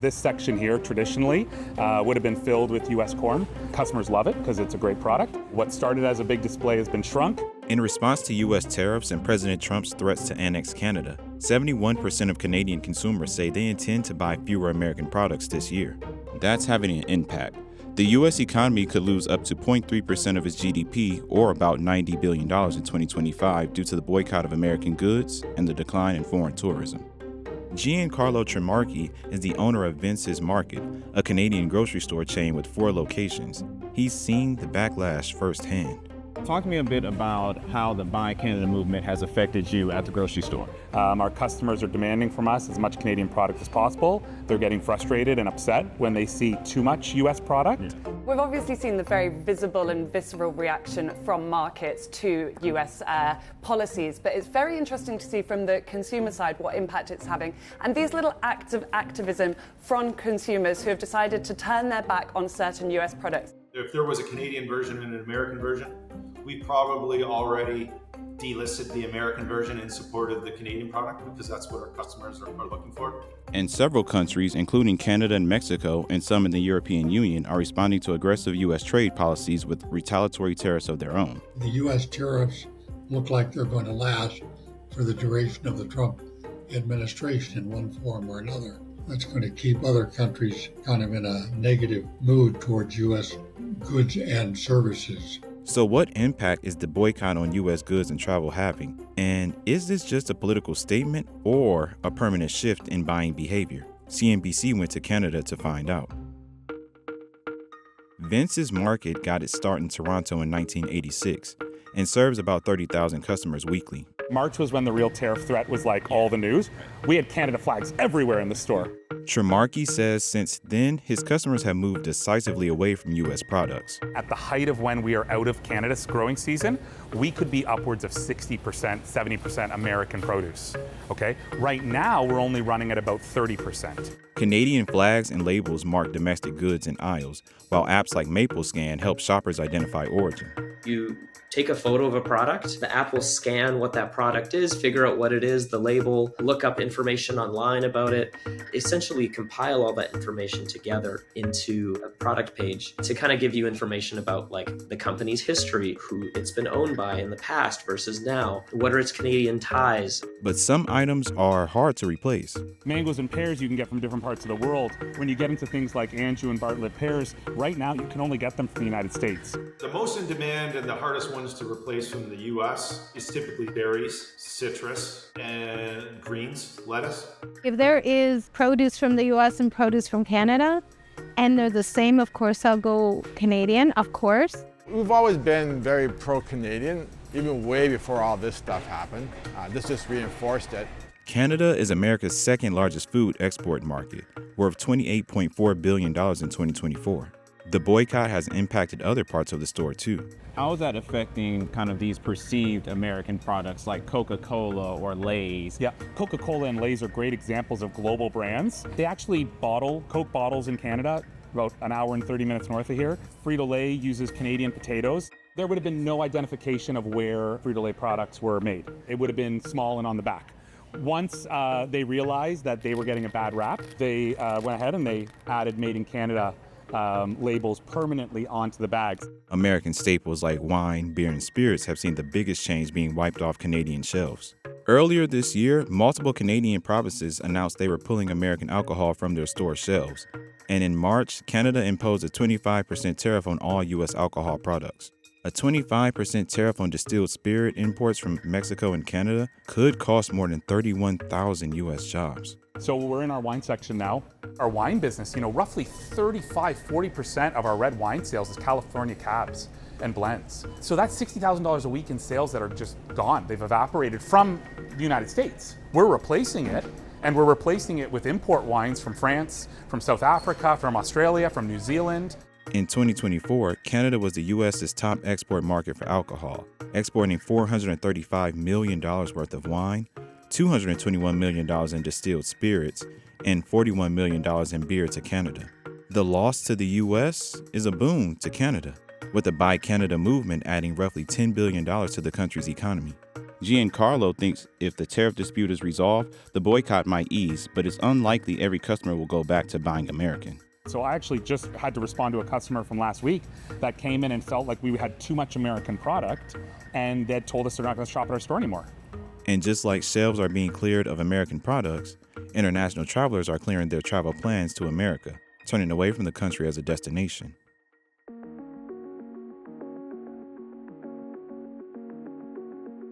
This section here traditionally would have been filled with U.S. corn. Customers love it because it's a great product. What started as a big display has been shrunk. In response to U.S. tariffs and President Trump's threats to annex Canada, 71% of Canadian consumers say they intend to buy fewer American products this year. That's having an impact. The U.S. economy could lose up to 0.3% of its GDP, or about $90 billion in 2025, due to the boycott of American goods and the decline in foreign tourism. Giancarlo Tremarchi is the owner of Vince's Market, a Canadian grocery store chain with 4 locations. He's seen the backlash firsthand. Talk to me a bit about how the Buy Canada movement has affected you at the grocery store. Our customers are demanding from us as much Canadian product as possible. They're getting frustrated and upset when they see too much U.S. product. We've obviously seen the very visible and visceral reaction from markets to US policies, but it's very interesting to see from the consumer side what impact it's having. And these little acts of activism from consumers who have decided to turn their back on certain US products. If there was a Canadian version and an American version, we probably already delisted the American version and supported the Canadian product because that's what our customers are looking for. And several countries, including Canada and Mexico and some in the European Union, are responding to aggressive U.S. trade policies with retaliatory tariffs of their own. The U.S. tariffs look like they're going to last for the duration of the Trump administration in one form or another. That's going to keep other countries kind of in a negative mood towards U.S. goods and services. So what impact is the boycott on U.S. goods and travel having? And is this just a political statement or a permanent shift in buying behavior? CNBC went to Canada to find out. Vince's Market got its start in Toronto in 1986 and serves about 30,000 customers weekly. March was when the real tariff threat was like all the news. We had Canada flags everywhere in the store. Tremarchi says since then, his customers have moved decisively away from U.S. products. At the height of when we are out of Canada's growing season, we could be upwards of 60%, 70% American produce, okay? Right now, we're only running at about 30%. Canadian flags and labels mark domestic goods in aisles, while apps like MapleScan help shoppers identify origin. You take a photo of a product, the app will scan what that product is, figure out what it is, the label, look up information online about it, essentially compile all that information together into a product page to kind of give you information about like the company's history, who it's been owned by in the past versus now, what are its Canadian ties. But some items are hard to replace. Mangoes and pears you can get from different parts of the world. When you get into things like Anjou and Bartlett pears, right now you can only get them from the United States. The most in demand and the hardest ones to replace from the U.S. is typically berries, citrus, and greens, lettuce. If there is produce from the U.S. and produce from Canada, and they're the same, of course, I'll go Canadian, of course. We've always been very pro-Canadian, even way before all this stuff happened. This just reinforced it. Canada is America's second largest food export market, worth $28.4 billion in 2024. The boycott has impacted other parts of the store too. How is that affecting kind of these perceived American products like Coca-Cola or Lay's? Yeah, Coca-Cola and Lay's are great examples of global brands. They actually bottle Coke bottles in Canada, about an hour and 30 minutes north of here. Frito-Lay uses Canadian potatoes. There would have been no identification of where Frito-Lay products were made. It would have been small and on the back. Once they realized that they were getting a bad rap, they went ahead and they added Made in Canada labels permanently onto the bags. American staples like wine, beer, and spirits have seen the biggest change being wiped off Canadian shelves. Earlier this year, multiple Canadian provinces announced they were pulling American alcohol from their store shelves. And in March, Canada imposed a 25% tariff on all U.S. alcohol products. A 25% tariff on distilled spirit imports from Mexico and Canada could cost more than 31,000 U.S. jobs. So we're in our wine section now. Our wine business, roughly 35-40% of our red wine sales is California cabs and blends. So that's $60,000 a week in sales that are just gone. They've evaporated from the United States. We're replacing it, and we're replacing it with import wines from France, from South Africa, from Australia, from New Zealand. In 2024, Canada was the U.S.'s top export market for alcohol, exporting $435 million worth of wine, $221 million in distilled spirits, and $41 million in beer to Canada. The loss to the U.S. is a boon to Canada, with the Buy Canada movement adding roughly $10 billion to the country's economy. Giancarlo thinks if the tariff dispute is resolved, the boycott might ease, but it's unlikely every customer will go back to buying American. So I actually just had to respond to a customer from last week that came in and felt like we had too much American product, and they told us they're not going to shop at our store anymore. And just like shelves are being cleared of American products, international travelers are clearing their travel plans to America, turning away from the country as a destination.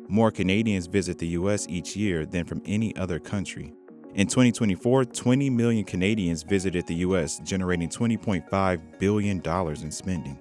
More Canadians visit the U.S. each year than from any other country. In 2024, 20 million Canadians visited the U.S., generating $20.5 billion in spending.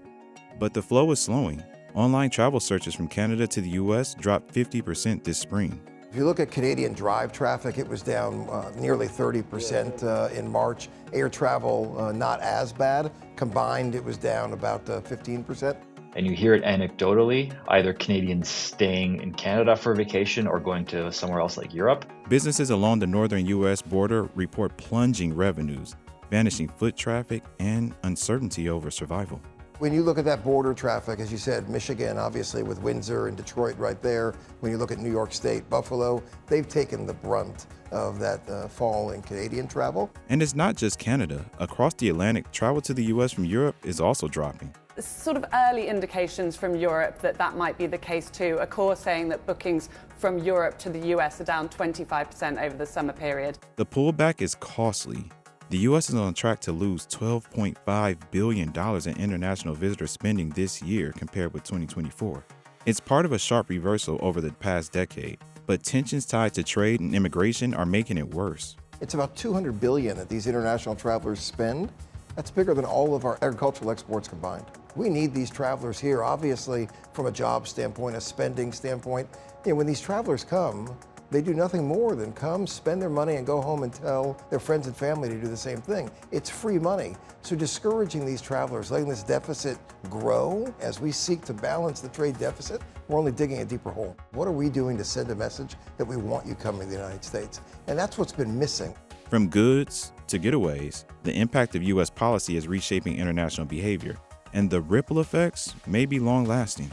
But the flow is slowing. Online travel searches from Canada to the U.S. dropped 50% this spring. If you look at Canadian drive traffic, it was down nearly 30% in March. Air travel, not as bad. Combined, it was down about 15%. And you hear it anecdotally, either Canadians staying in Canada for vacation or going to somewhere else like Europe. Businesses along the northern U.S. border report plunging revenues, vanishing foot traffic, and uncertainty over survival. When you look at that border traffic, as you said, Michigan, obviously with Windsor and Detroit right there. When you look at New York State, Buffalo, they've taken the brunt of that fall in Canadian travel. And it's not just Canada. Across the Atlantic, travel to the U.S. from Europe is also dropping. Sort of early indications from Europe that might be the case too. Accor saying that bookings from Europe to the US are down 25% over the summer period. The pullback is costly. The U.S. is on track to lose $12.5 billion in international visitor spending this year compared with 2024. It's part of a sharp reversal over the past decade, but tensions tied to trade and immigration are making it worse. It's about $200 billion that these international travelers spend. That's bigger than all of our agricultural exports combined. We need these travelers here, obviously, from a job standpoint, a spending standpoint. You know, when these travelers come, they do nothing more than come, spend their money, and go home and tell their friends and family to do the same thing. It's free money. So discouraging these travelers, letting this deficit grow as we seek to balance the trade deficit, we're only digging a deeper hole. What are we doing to send a message that we want you coming to the United States? And that's what's been missing. From goods to getaways, the impact of U.S. policy is reshaping international behavior, and the ripple effects may be long-lasting.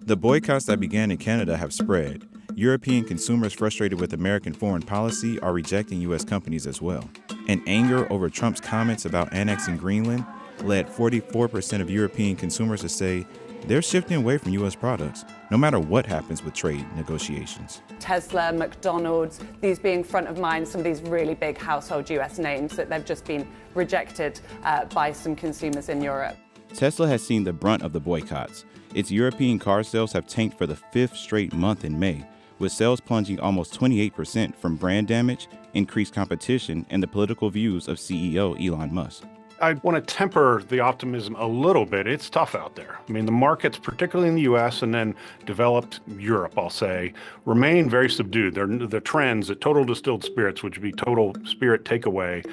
The boycotts that began in Canada have spread. European consumers frustrated with American foreign policy are rejecting U.S. companies as well. And anger over Trump's comments about annexing Greenland led 44% of European consumers to say they're shifting away from U.S. products, no matter what happens with trade negotiations. Tesla, McDonald's, these being front of mind, some of these really big household US names that they've just been rejected by some consumers in Europe. Tesla has seen the brunt of the boycotts. Its European car sales have tanked for the 5th straight month in May, with sales plunging almost 28% from brand damage, increased competition, and the political views of CEO Elon Musk. I want to temper the optimism a little bit. It's tough out there. I mean, the markets, particularly in the U.S. and then developed Europe, I'll say, remain very subdued. The trends at total distilled spirits, which would be total spirit takeaway,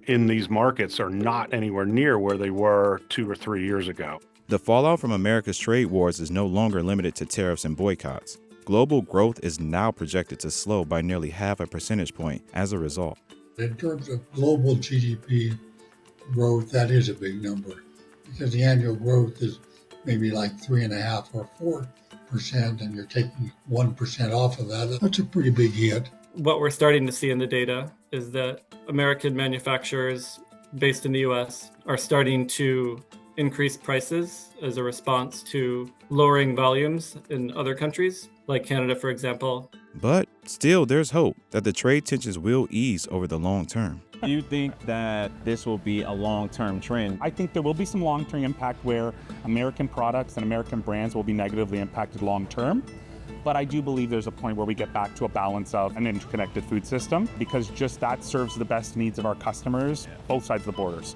in these markets are not anywhere near where they were 2 or 3 years ago. The fallout from America's trade wars is no longer limited to tariffs and boycotts. Global growth is now projected to slow by nearly half a percentage point as a result. In terms of global GDP growth, that is a big number because the annual growth is maybe like 3.5 or 4%, and you're taking 1% off of that. That's a pretty big hit. What we're starting to see in the data is that American manufacturers based in the U.S. are starting to increase prices as a response to lowering volumes in other countries, like Canada, for example. But still, there's hope that the trade tensions will ease over the long term. Do you think that this will be a long-term trend? I think there will be some long-term impact where American products and American brands will be negatively impacted long-term. But I do believe there's a point where we get back to a balance of an interconnected food system because just that serves the best needs of our customers, both sides of the borders.